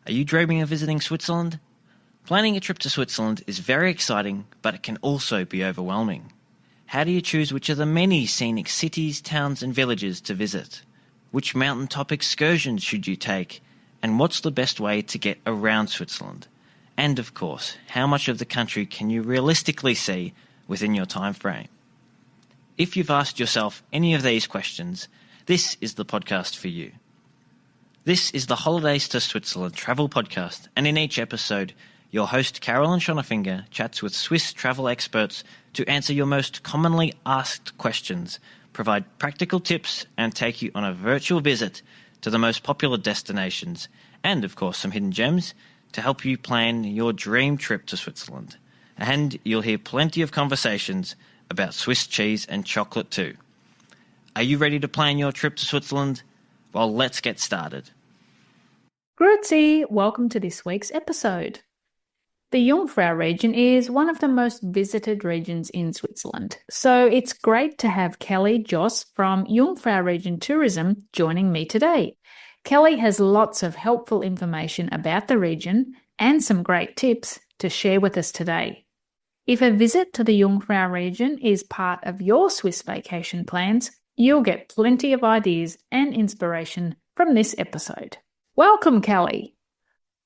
Are you dreaming of visiting Switzerland? Planning a trip to Switzerland is very exciting, but it can also be overwhelming. How do you choose which of the many scenic cities, towns and villages to visit? Which mountaintop excursions should you take? And what's the best way to get around Switzerland? And of course, how much of the country can you realistically see within your time frame? If you've asked yourself any of these questions, this is the podcast for you. This is the Holidays to Switzerland travel podcast, and in each episode, your host Carolyn Schonnefinger chats with Swiss travel experts to answer your most commonly asked questions, provide practical tips, and take you on a virtual visit to the most popular destinations, and of course some hidden gems to help you plan your dream trip to Switzerland. And you'll hear plenty of conversations about Swiss cheese and chocolate too. Are you ready to plan your trip to Switzerland? Well, let's get started. Grüezi, welcome to this week's episode. The Jungfrau region is one of the most visited regions in Switzerland, so it's great to have Kelly Joss from Jungfrau Region Tourism joining me today. Kelly has lots of helpful information about the region and some great tips to share with us today. If a visit to the Jungfrau region is part of your Swiss vacation plans, you'll get plenty of ideas and inspiration from this episode. Welcome, Kelly.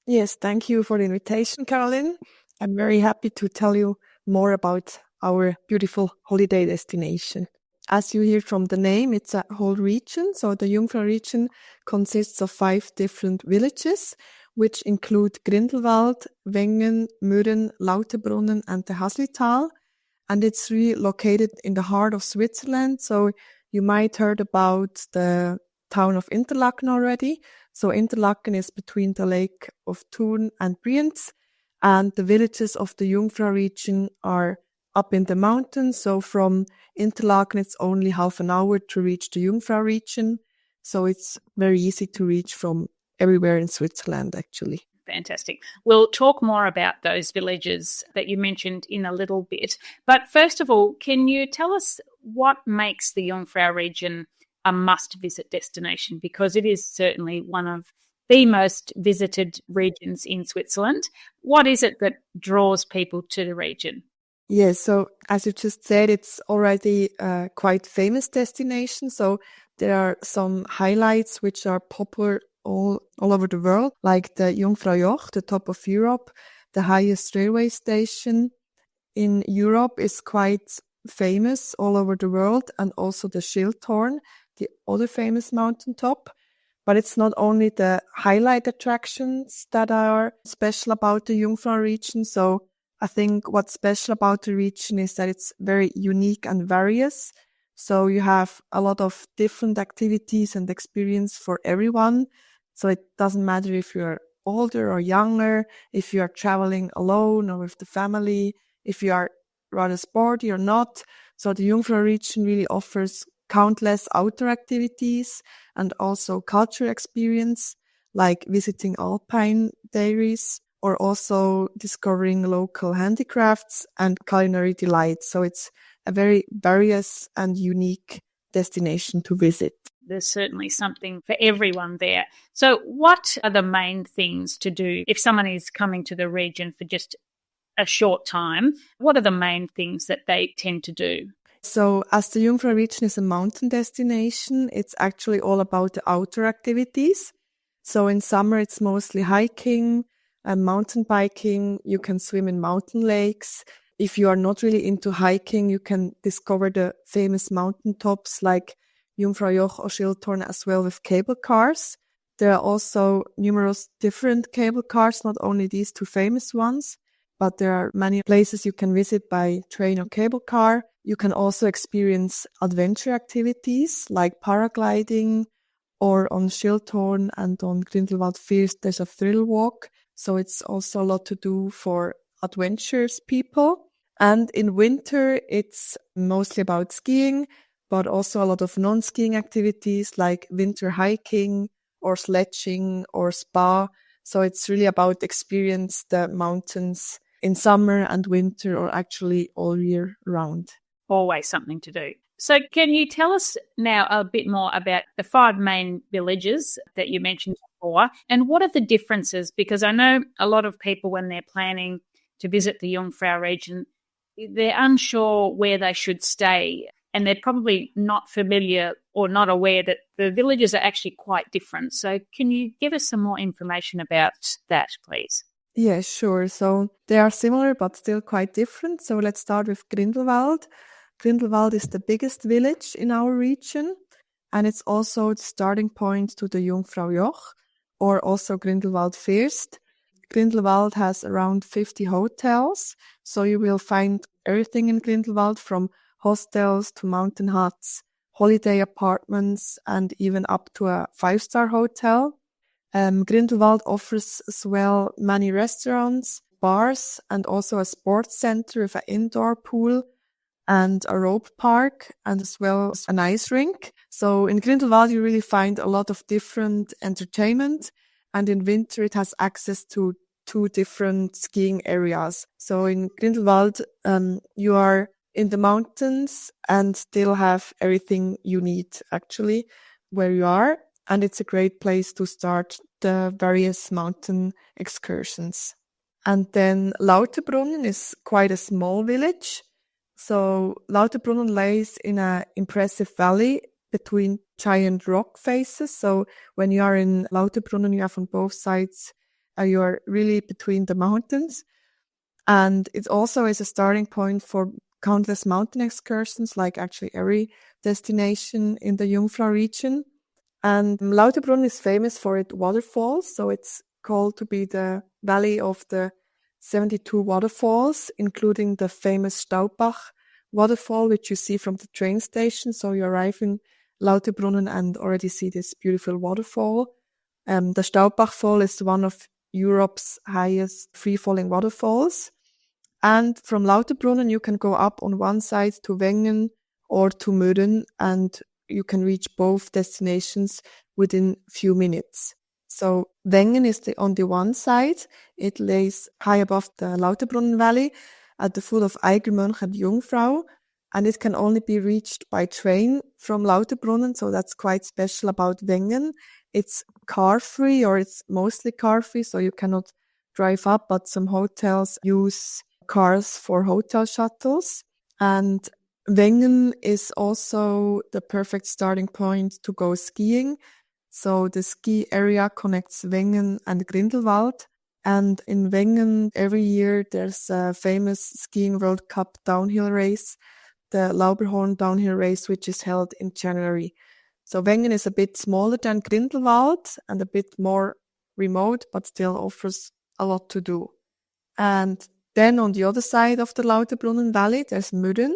Yes, thank you for the invitation, Caroline. I'm very happy to tell you more about our beautiful holiday destination. As you hear from the name, it's a whole region. So the Jungfrau region consists of 5 different villages, which include Grindelwald, Wengen, Mürren, Lauterbrunnen, and the Haslital. And it's really located in the heart of Switzerland. So you might heard about the town of Interlaken already. So Interlaken is between the lake of Thun and Brienz, and the villages of the Jungfrau region are up in the mountains. So from Interlaken, it's only half an hour to reach the Jungfrau region. So it's very easy to reach from everywhere in Switzerland, actually. Fantastic. We'll talk more about those villages that you mentioned in a little bit. But first of all, can you tell us what makes the Jungfrau region a must-visit destination? Because it is certainly one of the most visited regions in Switzerland. What is it that draws people to the region? Yes, so as you just said, it's already a quite famous destination. So there are some highlights which are popular all over the world, like the Jungfraujoch, the top of Europe, the highest railway station in Europe is quite famous all over the world, and also the Schilthorn, the other famous mountaintop. But it's not only the highlight attractions that are special about the Jungfrau region. So I think what's special about the region is that it's very unique and various. So you have a lot of different activities and experience for everyone. So it doesn't matter if you're older or younger, if you are traveling alone or with the family, if you are rather sporty or not. So the Jungfrau region really offers countless outdoor activities and also cultural experience, like visiting alpine dairies or also discovering local handicrafts and culinary delights. So it's a very various and unique destination to visit. There's certainly something for everyone there. So what are the main things to do if someone is coming to the region for just a short time? What are the main things that they tend to do? So as the Jungfrau region is a mountain destination, it's actually all about the outdoor activities. So in summer, it's mostly hiking and mountain biking. You can swim in mountain lakes. If you are not really into hiking, you can discover the famous mountaintops like Jungfraujoch or Schilthorn as well with cable cars. There are also numerous different cable cars, not only these 2 famous ones, but there are many places you can visit by train or cable car. You can also experience adventure activities like paragliding, or on Schilthorn and on Grindelwald First, there's a thrill walk. So it's also a lot to do for adventurous people. And in winter, it's mostly about skiing, but also a lot of non-skiing activities like winter hiking or sledging or spa. So it's really about experience the mountains in summer and winter, or actually all year round. Always something to do. So can you tell us now a bit more about the 5 main villages that you mentioned before. And what are the differences? Because I know a lot of people, when they're planning to visit the Jungfrau region, they're unsure where they should stay. And they're probably not familiar or not aware that the villages are actually quite different. So can you give us some more information about that, please? Yeah, sure. So they are similar, but still quite different. So let's start with Grindelwald. Grindelwald is the biggest village in our region, and it's also the starting point to the Jungfraujoch, or also Grindelwald First. Grindelwald has around 50 hotels, so you will find everything in Grindelwald, from hostels to mountain huts, holiday apartments, and even up to a 5-star hotel. Grindelwald offers as well many restaurants, bars, and also a sports center with an indoor pool and a rope park, and as well as an ice rink. So in Grindelwald, you really find a lot of different entertainment, and in winter it has access to 2 different skiing areas. So in Grindelwald, you are in the mountains and still have everything you need actually where you are. And it's a great place to start the various mountain excursions. And then Lauterbrunnen is quite a small village. So Lauterbrunnen lays in an impressive valley between giant rock faces. So when you are in Lauterbrunnen, you have on both sides, you are really between the mountains. And it also is a starting point for countless mountain excursions, like actually every destination in the Jungfrau region. And Lauterbrunnen is famous for its waterfalls. So it's called to be the Valley of the 72 waterfalls, including the famous Staubbach waterfall, which you see from the train station. So you arrive in Lauterbrunnen and already see this beautiful waterfall. The Staubbach Fall is one of Europe's highest free-falling waterfalls. And from Lauterbrunnen, you can go up on one side to Wengen or to Mürren, and you can reach both destinations within few minutes. So Wengen is on the one side. It lays high above the Lauterbrunnen Valley at the foot of Eigermönch and Jungfrau, and it can only be reached by train from Lauterbrunnen. So that's quite special about Wengen. It's car-free, or it's mostly car-free, so you cannot drive up, but some hotels use cars for hotel shuttles. And Wengen is also the perfect starting point to go skiing. So the ski area connects Wengen and Grindelwald. And in Wengen, every year there's a famous skiing World Cup downhill race, the Lauberhorn downhill race, which is held in January. So Wengen is a bit smaller than Grindelwald and a bit more remote, but still offers a lot to do. And then on the other side of the Lauterbrunnen Valley, there's Mürren.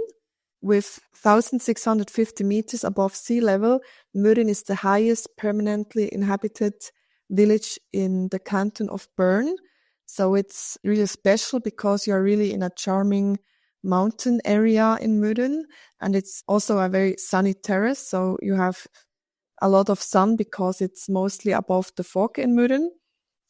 With 1,650 meters above sea level, Mürren is the highest permanently inhabited village in the canton of Bern. So it's really special because you're really in a charming mountain area in Mürren, and it's also a very sunny terrace. So you have a lot of sun because it's mostly above the fog in Mürren.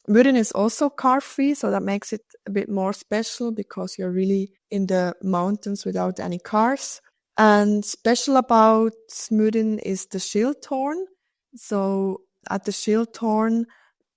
Mürren is also car-free, so that makes it a bit more special because you're really in the mountains without any cars. And special about Mürren is the Schilthorn. So at the Schilthorn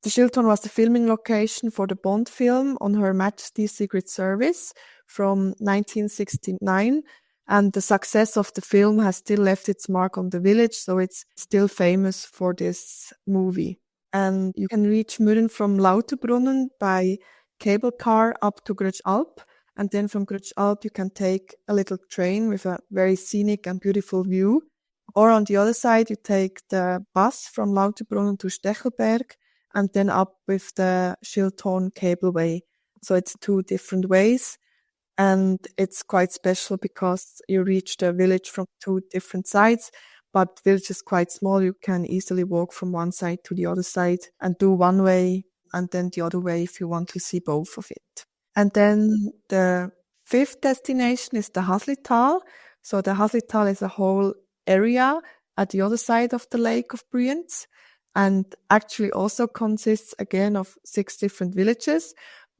was the filming location for the Bond film On Her Majesty's Secret Service from 1969. And the success of the film has still left its mark on the village, so it's still famous for this movie. And you can reach Mürren from Lauterbrunnen by cable car up to Grutsch Alp. And then from Grutsch Alp, you can take a little train with a very scenic and beautiful view. Or on the other side, you take the bus from Lauterbrunnen to Stechelberg and then up with the Schilthorn cableway. So it's 2 different ways. And it's quite special because you reach the village from 2 different sides. But the village is quite small. You can easily walk from one side to the other side and do one way and then the other way if you want to see both of it. And then the 5th destination is the Haslital. So the Haslital is a whole area at the other side of the Lake of Brienz, and actually also consists again of 6 different villages.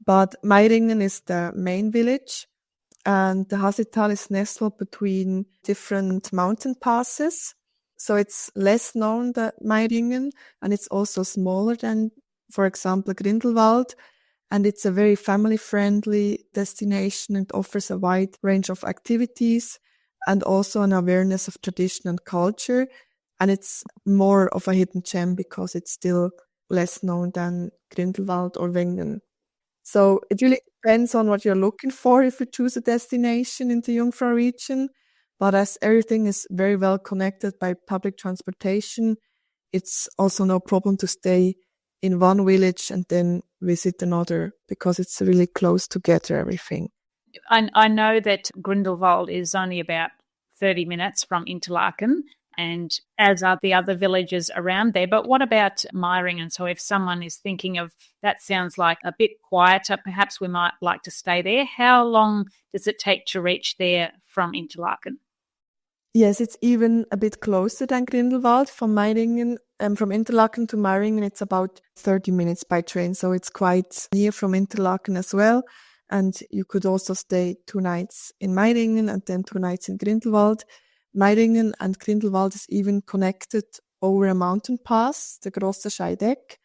But Meiringen is the main village, and the Haslital is nestled between different mountain passes. So it's less known than Meiringen, and it's also smaller than, for example, Grindelwald. And it's a very family-friendly destination and offers a wide range of activities and also an awareness of tradition and culture. And it's more of a hidden gem because it's still less known than Grindelwald or Wengen. So it really depends on what you're looking for if you choose a destination in the Jungfrau region. But as everything is very well connected by public transportation, it's also no problem to stay in one village and then visit another because it's really close together, everything. I know that Grindelwald is only about 30 minutes from Interlaken, and as are the other villages around there. But what about Meiringen? So if someone is thinking of, that sounds like a bit quieter, perhaps we might like to stay there. How long does it take to reach there from Interlaken? Yes, it's even a bit closer than Grindelwald. From Meiringen, from Interlaken to Meiringen, it's about 30 minutes by train. So it's quite near from Interlaken as well. And you could also stay 2 nights in Meiringen and then 2 nights in Grindelwald. Meiringen and Grindelwald is even connected over a mountain pass, the Grosse Scheideck.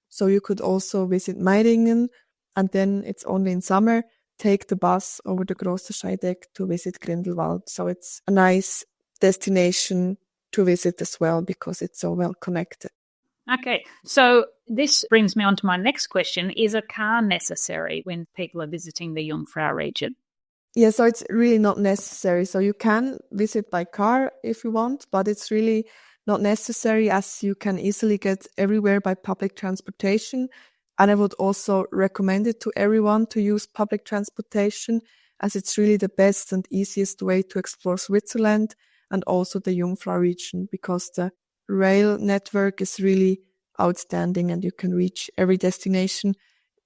So you could also visit Meiringen, and then it's only in summer, take the bus over the Grosse Scheideck to visit Grindelwald. So it's a nice destination to visit as well because it's so well connected. Okay, so this brings me on to my next question. Is a car necessary when people are visiting the Jungfrau region? Yeah, so it's really not necessary. So you can visit by car if you want, but it's really not necessary as you can easily get everywhere by public transportation. And I would also recommend it to everyone to use public transportation as it's really the best and easiest way to explore Switzerland and also the Jungfrau region because the rail network is really outstanding and you can reach every destination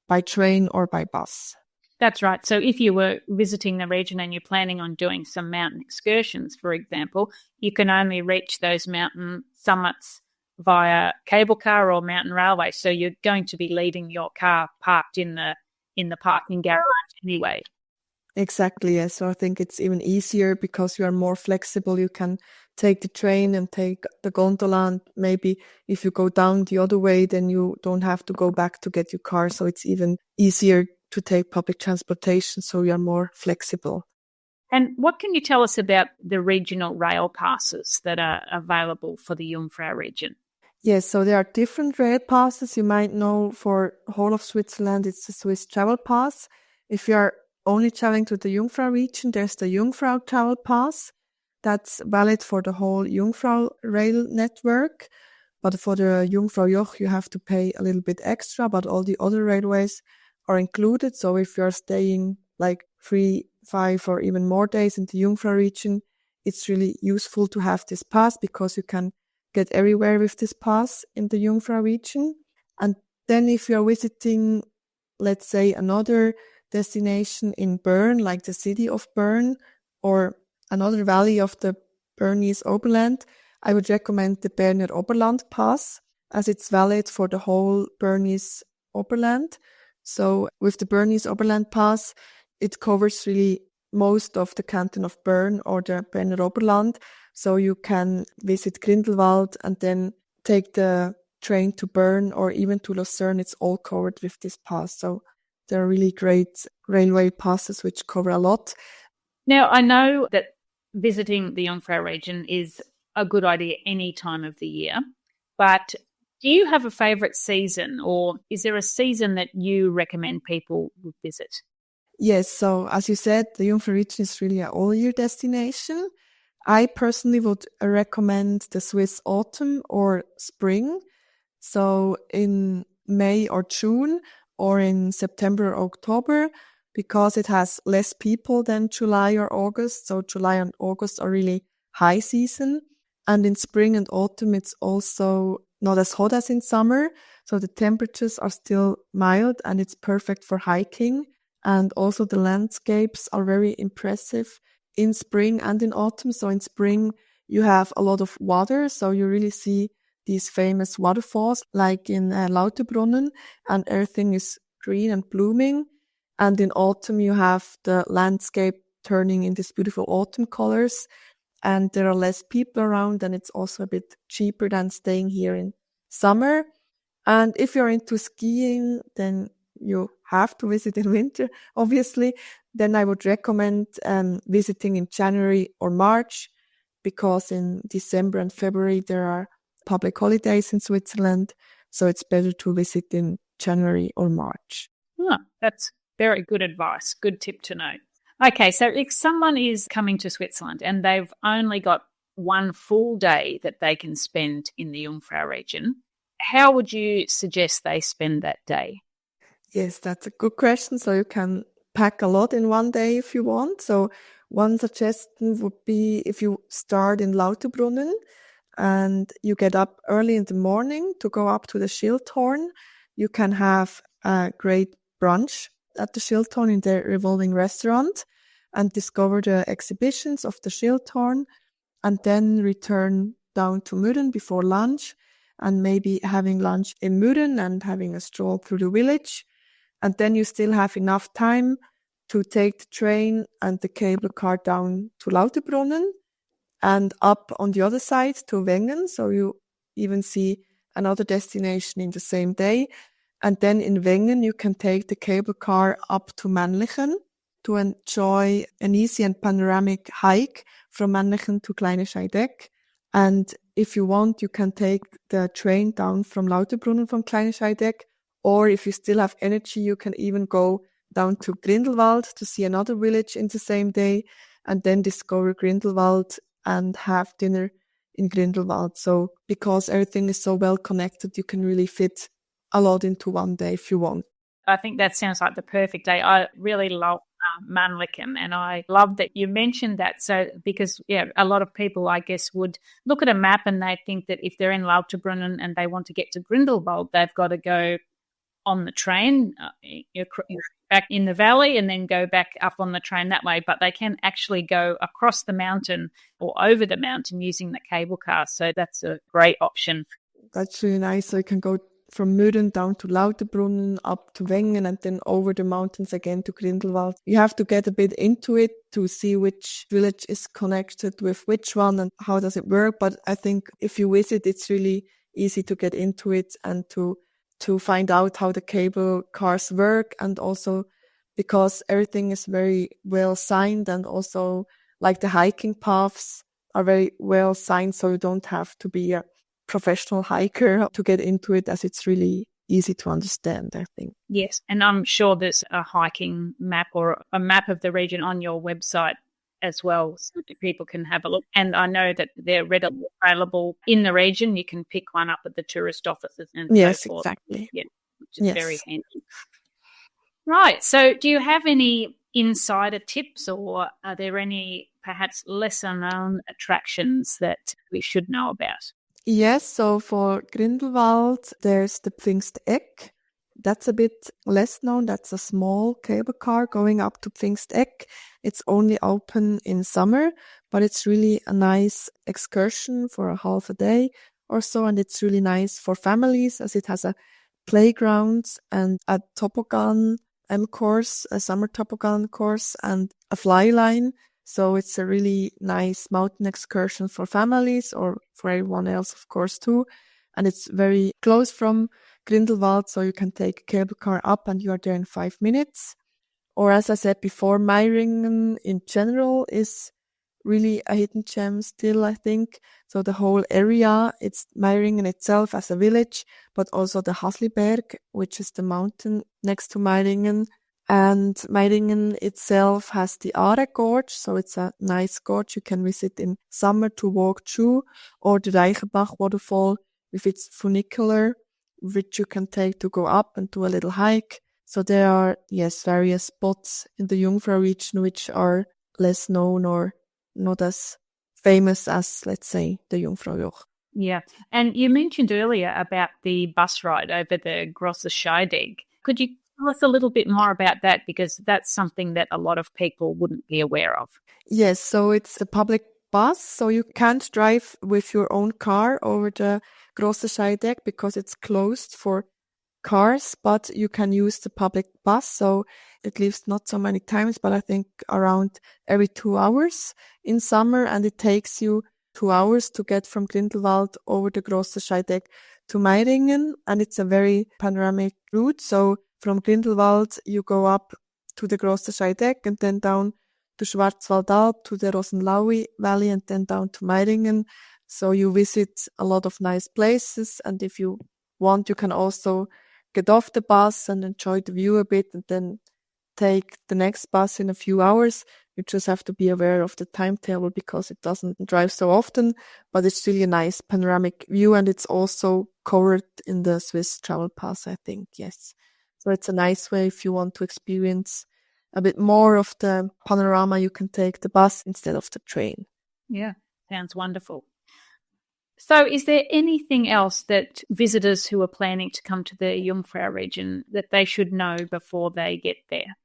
by train or by bus. That's right. So if you were visiting the region and you're planning on doing some mountain excursions, for example, you can only reach those mountain summits via cable car or mountain railway. So you're going to be leaving your car parked in the parking garage anyway. Exactly, yes. So I think it's even easier because you are more flexible. You can take the train and take the gondola, and maybe if you go down the other way, then you don't have to go back to get your car. So it's even easier to take public transportation, so you are more flexible. And what can you tell us about the regional rail passes that are available for the Jungfrau region? Yes, so there are different rail passes. You might know for whole of Switzerland, it's the Swiss Travel Pass. If you are only traveling to the Jungfrau region, there's the Jungfrau Travel Pass. That's valid for the whole Jungfrau rail network. But for the Jungfraujoch, you have to pay a little bit extra, but all the other railways are included. So if you're staying like 3, 5 or even more days in the Jungfrau region, it's really useful to have this pass because you can get everywhere with this pass in the Jungfrau region. And then if you're visiting, let's say, another destination in Bern, like the city of Bern or another valley of the Bernese Oberland, I would recommend the Berner Oberland Pass as it's valid for the whole Bernese Oberland. So with the Bernese Oberland Pass, it covers really most of the canton of Bern or the Berner Oberland. So you can visit Grindelwald and then take the train to Bern or even to Lucerne. It's all covered with this pass. So there are really great railway passes which cover a lot. Now, I know that visiting the Jungfrau region is a good idea any time of the year, but do you have a favourite season, or is there a season that you recommend people would visit? Yes, so as you said, the Jungfrau region is really an all-year destination. I personally would recommend the Swiss autumn or spring. So in May or June or in September or October, because it has less people than July or August. So July and August are really high season. And in spring and autumn, it's also not as hot as in summer. So the temperatures are still mild and it's perfect for hiking. And also the landscapes are very impressive in spring and in autumn. So in spring, you have a lot of water. So you really see these famous waterfalls like in Lauterbrunnen, and everything is green and blooming. And in autumn, you have the landscape turning in these beautiful autumn colors. and there are less people around, and it's also a bit cheaper than staying here in summer. And if you're into skiing, then you have to visit in winter, obviously. Then I would recommend visiting in January or March, because in December and February there are public holidays in Switzerland. So it's better to visit in January or March. Oh, that's very good advice. Good tip to know. Okay, so if someone is coming to Switzerland and they've only got one full day that they can spend in the Jungfrau region, how would you suggest they spend that day? Yes, that's a good question. So you can pack a lot in one day if you want. So one suggestion would be if you start in Lauterbrunnen and you get up early in the morning to go up to the Schilthorn, you can have a great brunch at the Schilthorn in the revolving restaurant and discover the exhibitions of the Schilthorn, and then return down to Mürren before lunch, and maybe having lunch in Mürren and having a stroll through the village. And then you still have enough time to take the train and the cable car down to Lauterbrunnen and up on the other side to Wengen. So you even see another destination in the same day. And then in Wengen, you can take the cable car up to Mannlichen to enjoy an easy and panoramic hike from Mannlichen to Kleine Scheideck. And if you want, you can take the train down from Lauterbrunnen from Kleine Scheideck. Or if you still have energy, you can even go down to Grindelwald to see another village in the same day, and then discover Grindelwald and have dinner in Grindelwald. So because everything is so well connected, you can really fit a lot into one day if you want. I think that sounds like the perfect day. I really love Mannlichen, and I love that you mentioned that. So because, a lot of people, I guess, would look at a map and they think that if they're in Lauterbrunnen and they want to get to Grindelwald, they've got to go on the train, you're back in the valley and then go back up on the train that way. But they can actually go across the mountain or over the mountain using the cable car. So that's a great option. That's really nice. So you can go from Mürren down to Lauterbrunnen, up to Wengen, and then over the mountains again to Grindelwald. You have to get a bit into it to see which village is connected with which one and how does it work. But I think if you visit, it's really easy to get into it and to find out how the cable cars work, and also because everything is very well signed, and also like the hiking paths are very well signed, so you don't have to be a professional hiker to get into it, as it's really easy to understand, I think. Yes, and I'm sure there's a hiking map or a map of the region on your website as well, so that people can have a look. And I know that they're readily available in the region. You can pick one up at the tourist offices and yes, so forth. Exactly. Yeah, which is very handy. Right. So do you have any insider tips, or are there any perhaps lesser known attractions that we should know about? Yes, so for Grindelwald, there's the Pfingsteck. That's a bit less known. That's a small cable car going up to Pfingsteck. It's only open in summer, but it's really a nice excursion for a half a day or so. And it's really nice for families, as it has a playground and a toboggan course, a summer toboggan course, and a fly line. So it's a really nice mountain excursion for families, or for everyone else, of course, too. And it's very close from Grindelwald, so you can take a cable car up and you are there in 5 minutes. Or as I said before, Meiringen in general is really a hidden gem still, I think. So the whole area, it's Meiringen itself as a village, but also the Hasliberg, which is the mountain next to Meiringen. And Meiringen itself has the Aare Gorge, so it's a nice gorge you can visit in summer to walk through, or the Reichenbach waterfall with its funicular, which you can take to go up and do a little hike. So there are, various spots in the Jungfrau region which are less known or not as famous as, let's say, the Jungfraujoch. Yeah. And you mentioned earlier about the bus ride over the Grosse Scheidegg. Could you tell us a little bit more about that? Because that's something that a lot of people wouldn't be aware of. Yes, so it's a public bus, so you can't drive with your own car over the Grosse Scheidegg because it's closed for cars, but you can use the public bus. So it leaves not so many times, but I think around every 2 hours in summer. And it takes you 2 hours to get from Grindelwald over the Grosse Scheideck to Meiringen. And it's a very panoramic route. So from Grindelwald, you go up to the Grosse Scheideck and then down to Schwarzwaldalb, to the Rosenlaui Valley, and then down to Meiringen. So you visit a lot of nice places. And if you want, you can also get off the bus and enjoy the view a bit and then take the next bus in a few hours. You just have to be aware of the timetable because it doesn't drive so often, but it's really a nice panoramic view and it's also covered in the Swiss Travel Pass, I think, yes. So it's a nice way if you want to experience a bit more of the panorama, you can take the bus instead of the train. Yeah, sounds wonderful. So is there anything else that visitors who are planning to come to the Jungfrau region that they should know before they get there?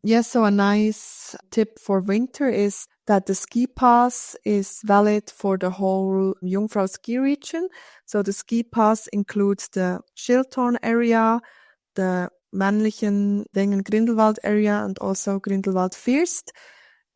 Yes, so a nice tip for winter is that the ski pass is valid for the whole Jungfrau ski region. So the ski pass includes the Schilthorn area, the Männlichen Wengen Grindelwald area, and also Grindelwald First.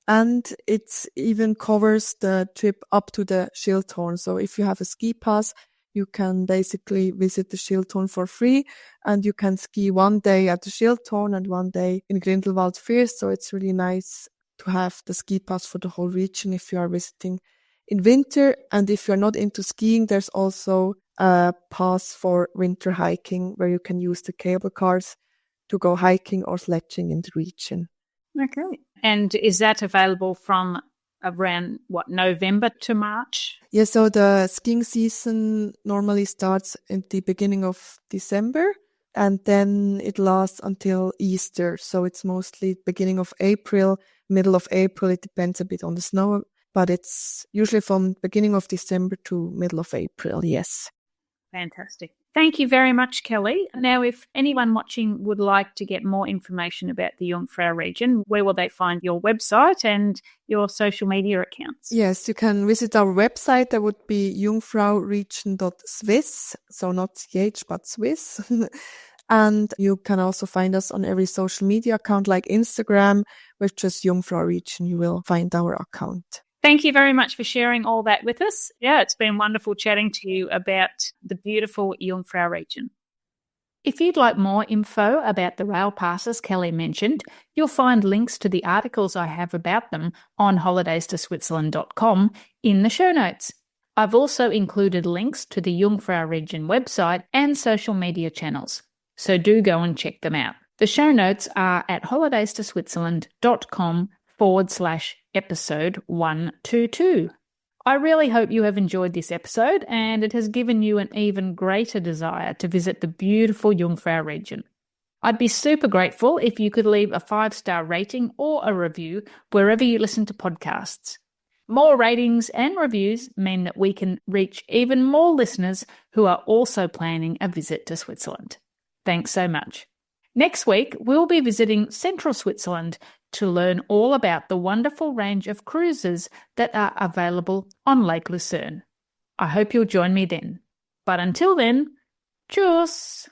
And it even covers the trip up to the Schilthorn. So if you have a ski pass, you can basically visit the Schilthorn for free and you can ski one day at the Schilthorn and one day in Grindelwald First. So it's really nice to have the ski pass for the whole region if you are visiting in winter. And if you're not into skiing, there's also a pass for winter hiking where you can use the cable cars to go hiking or sledging in the region. Okay. And is that available from around, November to March? Yeah, so the skiing season normally starts in the beginning of December and then it lasts until Easter. So it's mostly beginning of April, middle of April. It depends a bit on the snow, but it's usually from beginning of December to middle of April, yes. Fantastic. Thank you very much, Kelly. Now, if anyone watching would like to get more information about the Jungfrau region, where will they find your website and your social media accounts? Yes, you can visit our website. That would be jungfrauregion.swiss, so not CH, but Swiss. And you can also find us on every social media account like Instagram, with just Jungfrau Region. You will find our account. Thank you very much for sharing all that with us. Yeah, it's been wonderful chatting to you about the beautiful Jungfrau region. If you'd like more info about the rail passes Kelly mentioned, you'll find links to the articles I have about them on holidaystoSwitzerland.com in the show notes. I've also included links to the Jungfrau region website and social media channels, so do go and check them out. The show notes are at holidaystoSwitzerland.com/episode 122. I really hope you have enjoyed this episode and it has given you an even greater desire to visit the beautiful Jungfrau region. I'd be super grateful if you could leave a 5-star rating or a review wherever you listen to podcasts. More ratings and reviews mean that we can reach even more listeners who are also planning a visit to Switzerland. Thanks so much. Next week, we'll be visiting central Switzerland to learn all about the wonderful range of cruises that are available on Lake Lucerne. I hope you'll join me then. But until then, tschüss!